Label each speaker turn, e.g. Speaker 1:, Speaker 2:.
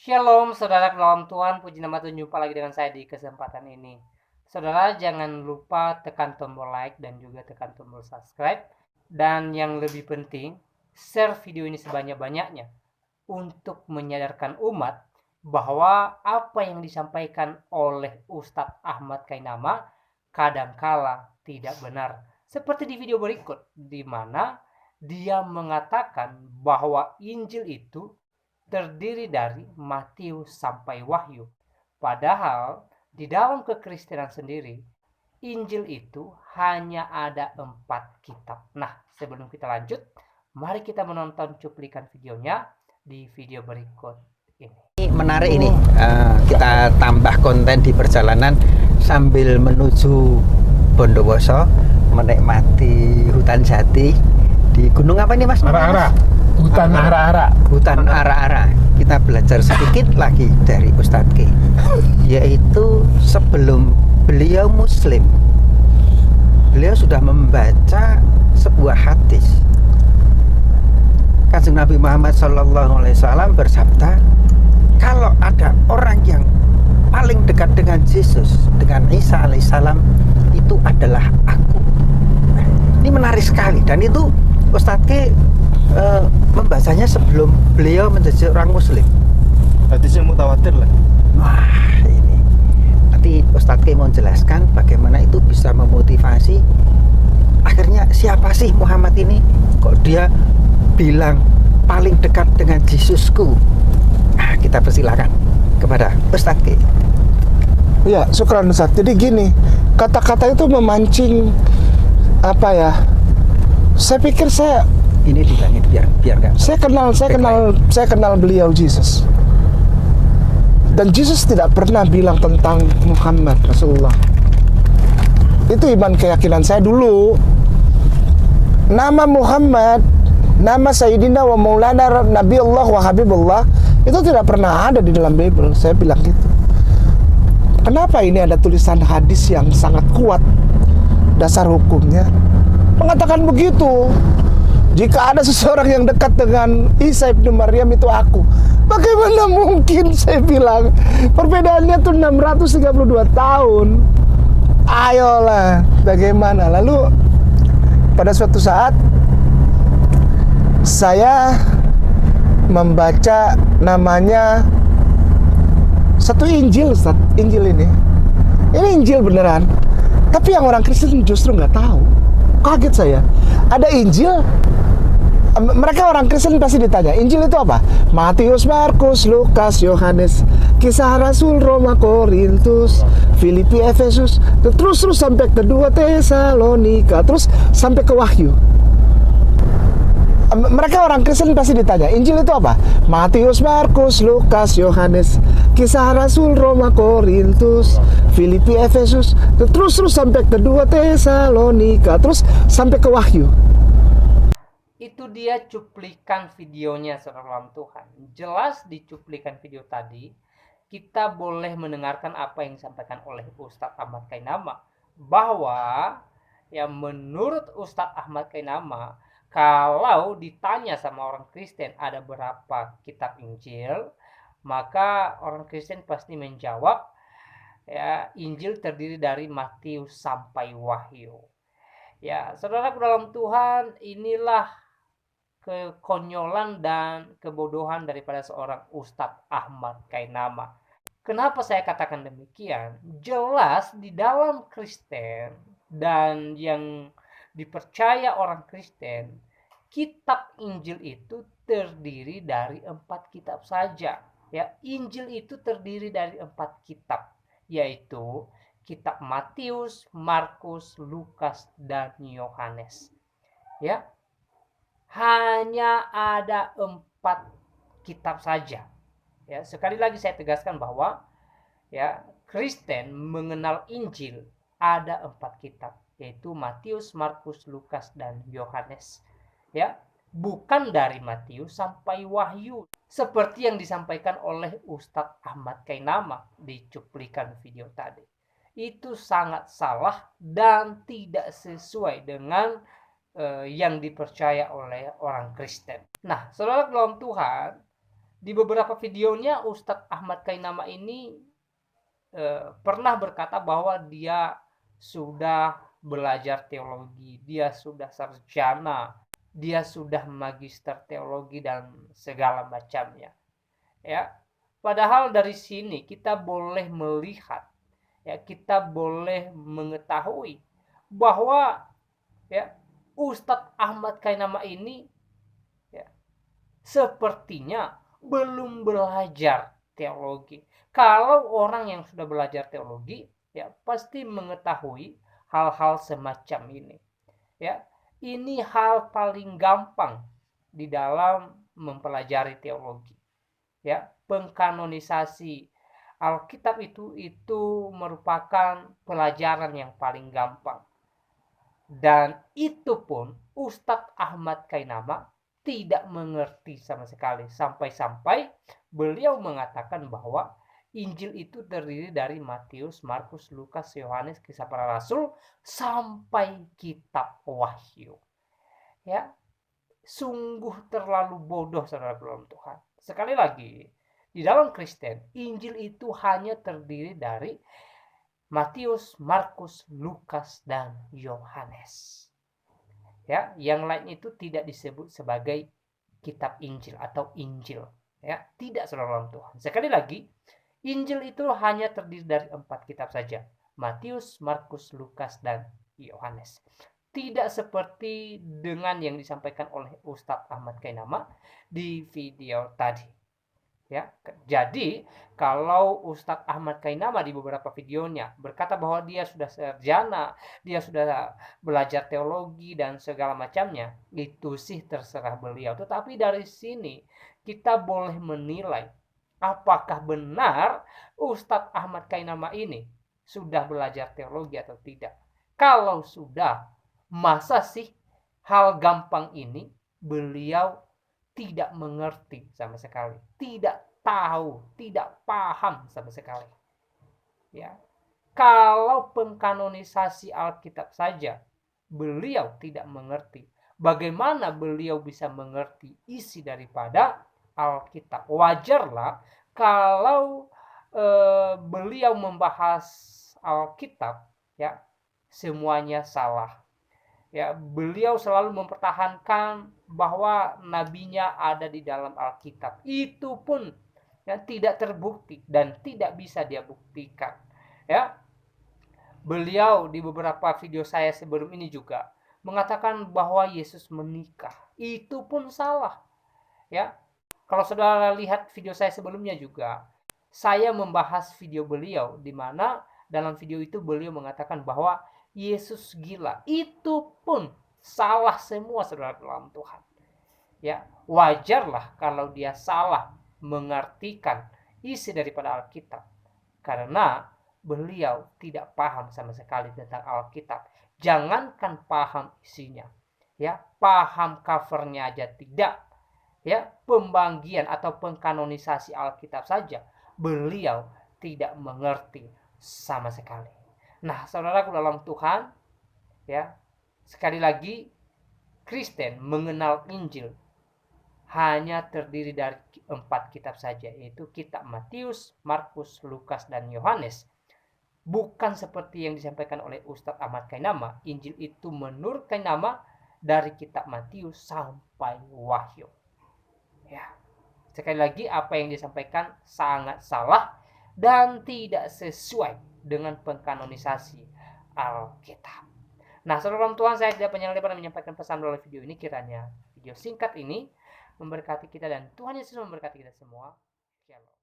Speaker 1: Shalom saudara dalam Tuhan, puji nama Tuhan, jumpa lagi dengan saya di kesempatan ini. Saudara jangan lupa tekan tombol like dan juga tekan tombol subscribe. Dan yang lebih penting, share video ini sebanyak-banyaknya untuk menyadarkan umat bahwa apa yang disampaikan oleh Ustadz Ahmad Kainama kadangkala tidak benar. Seperti di video berikut, di mana dia mengatakan bahwa Injil itu terdiri dari Matius sampai Wahyu. Padahal di dalam kekristenan sendiri, Injil itu hanya ada 4 kitab. Nah, sebelum kita lanjut, mari kita menonton cuplikan videonya di video berikut ini.
Speaker 2: Menarik ini, kita tambah konten di perjalanan sambil menuju Bondowoso, menikmati hutan jati di gunung apa ini Mas?
Speaker 3: Ara-ara. Hutan ara-ara.
Speaker 2: Hutan ara-ara. Kita belajar sedikit lagi dari Ustadz Ki, yaitu sebelum beliau Muslim, beliau sudah membaca sebuah hadis. Kanjeng Nabi Muhammad SAW bersabda, kalau ada orang yang paling dekat dengan Yesus, dengan Isa alaihissalam, itu adalah aku. Nah, ini menarik sekali, dan itu Ustadz Ki membacanya sebelum beliau menjadi orang Muslim.
Speaker 3: Hadisnya mutawatir lah.
Speaker 2: Wah, ini nanti Ustadz Ki mau jelaskan bagaimana itu bisa memotivasi. Akhirnya siapa sih Muhammad ini? Kok dia bilang paling dekat dengan Yesusku? Nah, kita persilakan kepada Ustadz Ki.
Speaker 3: Ya, syukran Ustaz. Jadi gini, kata-kata itu memancing apa ya? Saya pikir
Speaker 2: Ini dibilangin biar nggak.
Speaker 3: saya kenal beliau Jesus. Dan Jesus tidak pernah bilang tentang Muhammad Rasulullah. Itu iman keyakinan saya dulu. Nama Muhammad, nama Sayyidina wa Maulana Nabiullah wa Habibullah itu tidak pernah ada di dalam Bible. Saya bilang gitu. Kenapa ini ada tulisan hadis yang sangat kuat? Dasar hukumnya mengatakan begitu. Jika ada seseorang yang dekat dengan Isa ibnu Maryam, itu aku. Bagaimana mungkin, saya bilang. Perbedaannya tuh 632 tahun. Ayolah, bagaimana? Lalu pada suatu saat saya membaca namanya satu Injil, Ustaz. Injil ini Injil beneran. Tapi yang orang Kristen justru nggak tahu. Kaget saya. Ada Injil. Mereka orang Kristen pasti ditanya, Injil itu apa? Matius, Markus, Lukas, Yohanes, Kisah Rasul, Roma, Korintus, Filipi, Efesus, terus sampai kedua Tesalonika, terus sampai ke Wahyu. Mereka orang Kristen pasti ditanya, Injil itu apa? Matius, Markus, Lukas, Yohanes, Kisah Rasul, Roma, Korintus, Filipi, Efesus, terus sampai kedua Tesalonika, terus sampai ke Wahyu.
Speaker 1: Itu dia cuplikan videonya, saudara dalam Tuhan. Jelas di cuplikan video tadi, kita boleh mendengarkan apa yang disampaikan oleh Ustadz Ahmad Kainama. Bahwa ya menurut Ustadz Ahmad Kainama, kalau ditanya sama orang Kristen ada berapa kitab Injil, maka orang Kristen pasti menjawab, ya, Injil terdiri dari Matius sampai Wahyu. Ya, saudara dalam Tuhan, inilah kekonyolan dan kebodohan daripada seorang Ustadz Ahmad Kainama. Kenapa saya katakan demikian? Jelas di dalam Kristen dan yang dipercaya orang Kristen, kitab Injil itu terdiri dari 4 kitab saja. Ya, Injil itu terdiri dari 4 kitab, yaitu kitab Matius, Markus, Lukas, dan Yohanes. Ya, hanya ada 4 kitab saja. Ya, sekali lagi saya tegaskan bahwa ya Kristen mengenal Injil ada 4 kitab, yaitu Matius, Markus, Lukas, dan Yohanes. Ya, bukan dari Matius sampai Wahyu seperti yang disampaikan oleh Ustadz Ahmad Kainama di cuplikan video tadi. Itu sangat salah dan tidak sesuai dengan yang dipercaya oleh orang Kristen. Nah, saudara dalam Tuhan, Di beberapa videonya Ustadz Ahmad Kainama ini pernah berkata bahwa dia sudah belajar teologi, dia sudah sarjana, dia sudah magister teologi dan segala macamnya. Ya, padahal dari sini kita boleh melihat, ya, kita boleh mengetahui bahwa ya Ustadz Ahmad Kainama ini ya, sepertinya belum belajar teologi. Kalau orang yang sudah belajar teologi, ya pasti mengetahui hal-hal semacam ini. Ya, ini hal paling gampang di dalam mempelajari teologi. Ya, pengkanonisasi Alkitab itu merupakan pelajaran yang paling gampang. Dan itu pun Ustadz Ahmad Kainama tidak mengerti sama sekali. Sampai-sampai beliau mengatakan bahwa Injil itu terdiri dari Matius, Markus, Lukas, Yohanes, Kisah Para Rasul sampai kitab Wahyu. Ya, sungguh terlalu bodoh saudara dalam Tuhan. Sekali lagi, di dalam Kristen, Injil itu hanya terdiri dari Matius, Markus, Lukas, dan Yohanes. Ya, yang lain itu tidak disebut sebagai kitab Injil atau Injil. Ya, tidak saudara dalam Tuhan. Sekali lagi, Injil itu hanya terdiri dari 4 kitab saja. Matius, Markus, Lukas, dan Yohanes. Tidak seperti dengan yang disampaikan oleh Ustadz Ahmad Kainama di video tadi. Ya, jadi kalau Ustadz Ahmad Kainama di beberapa videonya berkata bahwa dia sudah sarjana, dia sudah belajar teologi dan segala macamnya, itu sih terserah beliau. Tetapi dari sini kita boleh menilai apakah benar Ustadz Ahmad Kainama ini sudah belajar teologi atau tidak. Kalau sudah, masa sih hal gampang ini beliau tidak mengerti sama sekali, tidak tahu, tidak paham sama sekali. Ya, kalau pengkanonisasi Alkitab saja beliau tidak mengerti, bagaimana beliau bisa mengerti isi daripada Alkitab? Wajarlah kalau beliau membahas Alkitab, ya semuanya salah. Ya, beliau selalu mempertahankan bahwa nabinya ada di dalam Alkitab. Itu pun ya, tidak terbukti dan tidak bisa dia buktikan. Ya, beliau di beberapa video saya sebelum ini juga mengatakan bahwa Yesus menikah. Itu pun salah. Ya, kalau saudara lihat video saya sebelumnya juga, saya membahas video beliau di mana dalam video itu beliau mengatakan bahwa Yesus gila. Itu pun salah semua saudara dalam Tuhan. Ya, wajarlah kalau dia salah mengartikan isi daripada Alkitab. Karena beliau tidak paham sama sekali tentang Alkitab. Jangankan paham isinya, ya, paham covernya aja tidak. Ya, pembagian atau pengkanonisasi Alkitab saja beliau tidak mengerti sama sekali. Nah, saudaraku dalam Tuhan, ya, sekali lagi Kristen mengenal Injil hanya terdiri dari 4 kitab saja, yaitu kitab Matius, Markus, Lukas, dan Yohanes. Bukan seperti yang disampaikan oleh Ustadz Ahmad Kainama, Injil itu menurut Kainama dari kitab Matius sampai Wahyu. Ya, sekali lagi apa yang disampaikan sangat salah dan tidak sesuai dengan pengkanonisasi Alkitab. Nah, saudara Tuhan, saya tidak panjang lebar menyampaikan pesan melalui video ini. Kiranya video singkat ini memberkati kita dan Tuhan Yesus memberkati kita semua. Shalom.